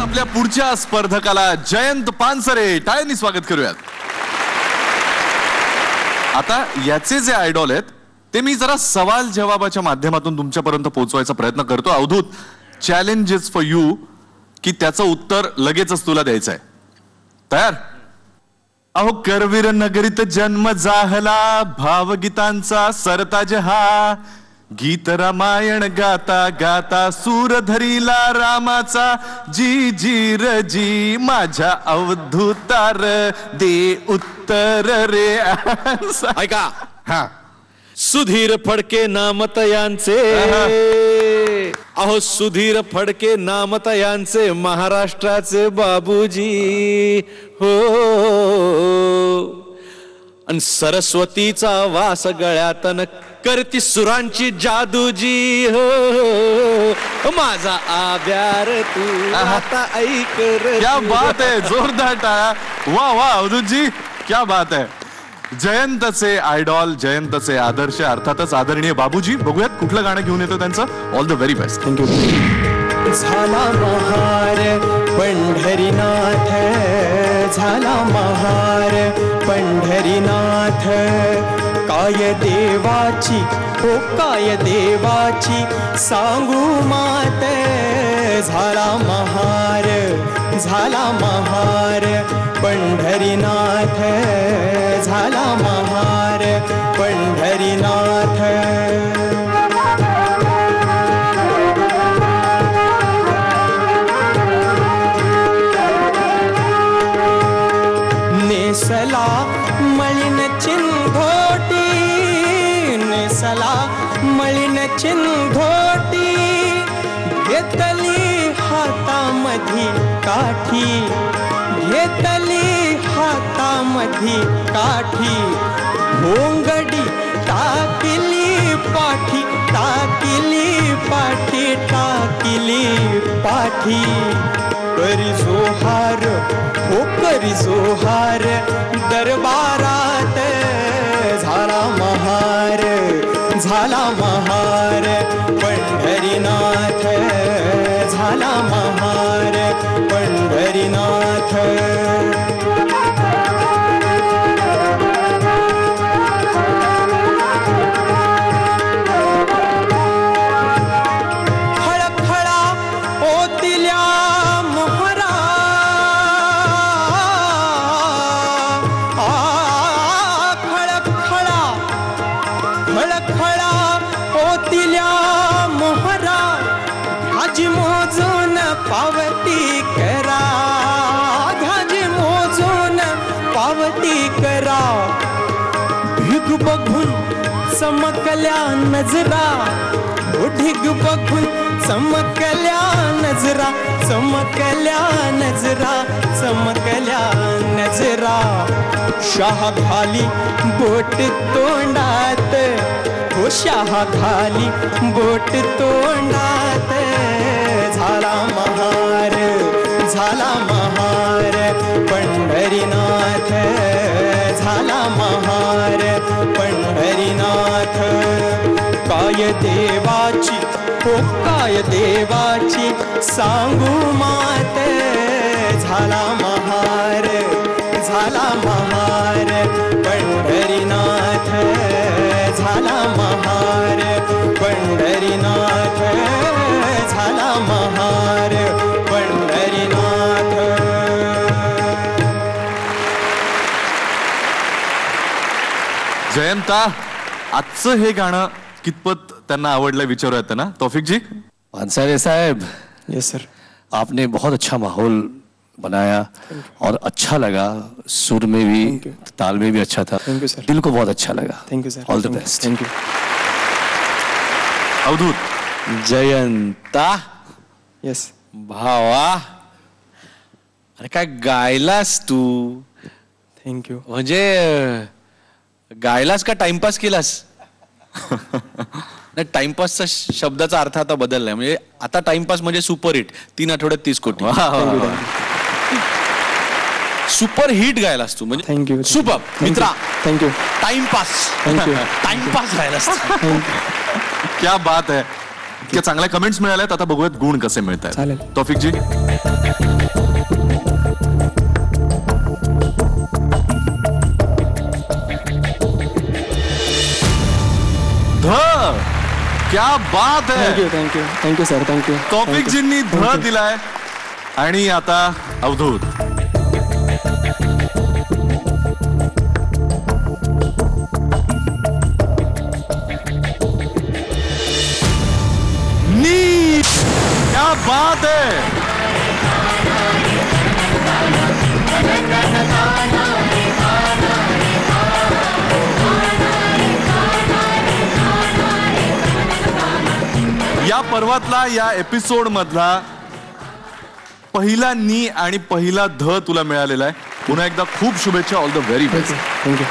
आपल्या पुढच्या स्पर्धकाला जयंत पानसरे टाळ्यांनी स्वागत करूयात. आता याचे जे आयडॉल आहेत ते मी जरा सवाल जवाबाच्या माध्यमातून तुमच्यापर्यंत पोहोचवायचा प्रयत्न करतो. अवधूत, चॅलेंजेस फॉर यू की त्याचं उत्तर लगेचच तुला द्यायचं आहे. तयार? अहो करवीर नगरीत जन्म जाहला, भावगीतांचा सरताज हा. गीत रामायण गाता गाता सूर धरीला रामाचा. जी जी र जी माझ्या अवधूतार दे उत्तर रे. ऐका, हा सुधीर फडके नामतयांचे, अहो सुधीर फडके नामतयांचे महाराष्ट्राचे बाबूजी हो. आणि सरस्वतीचा वास गळ्यातन करती सुरांची जादूजी हो. माझा आब्यार तू आता ऐक. क्या बात है, जोरदार टाळ्या. वा वा अवधूतजी, क्या बात है. जयंतचे आयडॉल, जयंतचे आदर्श, अर्थातच आदरणीय बाबूजी. बघूयात कुठलं गाणं घेऊन येतो त्यांचं. All the very best. Thank you. झाला महार पंढरीनाथ, झाला महार पंढरीनाथ. काय देवाची हो काय देवाची सांगू मात. झाला महार, झाला महार पंढरीनाथ, झाला महार पंढरीनाथ. नेसला मलिन चिंधोटी, नेसला मलिन चिंधोटी. घेतली हातामधी काठी, घेतली हातामधी काठी. भोंगडी टाकिली पाठी, टाकिली पाठी, टाकिली पाठी. करी जोहार हो करी जोहार दरबारात. झाला महार, झाला महार पंढरीनाथ, झाला महार पंढरीनाथ. खळखळा ओतिल्या मोहरा, खळखळा खळखळा ओतिल्या मोहरा. घाजी मोजून पावती करा, घाजी मोजून पावती करा. ढिग बघून चमकल्या नजरा, ढिग बघून चमकल्या नजरा, चमकल्या नजरा, चमकल्या नजरा. शाह घाली बोट तोंडात हो, शाह घाली बोट तोंडात. झाला महार, झाला महार पंढरीनाथ, झाला महार पंढरीनाथ. काय देवाची हो काय देवाची सांगू मात. झाला महार, झाला महार पंढरीनाथ, झाला महार पंढरीनाथ, झाला महार पंढरीनाथ. जयंता, आजचं हे गाणं कितपत त्यांना आवडलं विचारूयात त्यांना. तौफिक जी. पानसरे साहब. Yes sir. आपने बहुत अच्छा माहौल बनाया और अच्छा लगा. सुर में भी ताल में भी अच्छा था. Thank you sir. दिल को बहुत अच्छा लगा. Thank you sir. All the best. Thank you. Avdhoot. Jayanta. Yes. भावा, अरे काय गायलास तू. थँक्यू. म्हणजे गायलास का टाइमपास केलास. नाही, टाइमपासचा शब्दाचा अर्थ आता बदललाय. म्हणजे आता टाइमपास म्हणजे सुपर हिट. 3 आठवड्यात 30 कोटी. सुपर हिट गायलास तू. म्हणजे थँक्यू. सुपर मित्रा. थँक्यू. टाइमपास. थँक्यू. टाइमपास गायलास. क्या बात है. इतक्या चांगल्या कमेंट्स मिळाल्यात, आता बघूयात गुण कसे मिळत आहेत. चालेल. तौफिक जी. ध, क्या बात है. Thank you sir, thank you. तौफिक जींनी ध दिलाय. आणि आता अवधूत. नी, क्या बात है. या पर्वातला, या एपिसोड मधला पहिला नी आणि पहिला ध तुला मिळालेला आहे. पुन्हा एकदा खूप शुभेच्छा. All the very best. Thank you.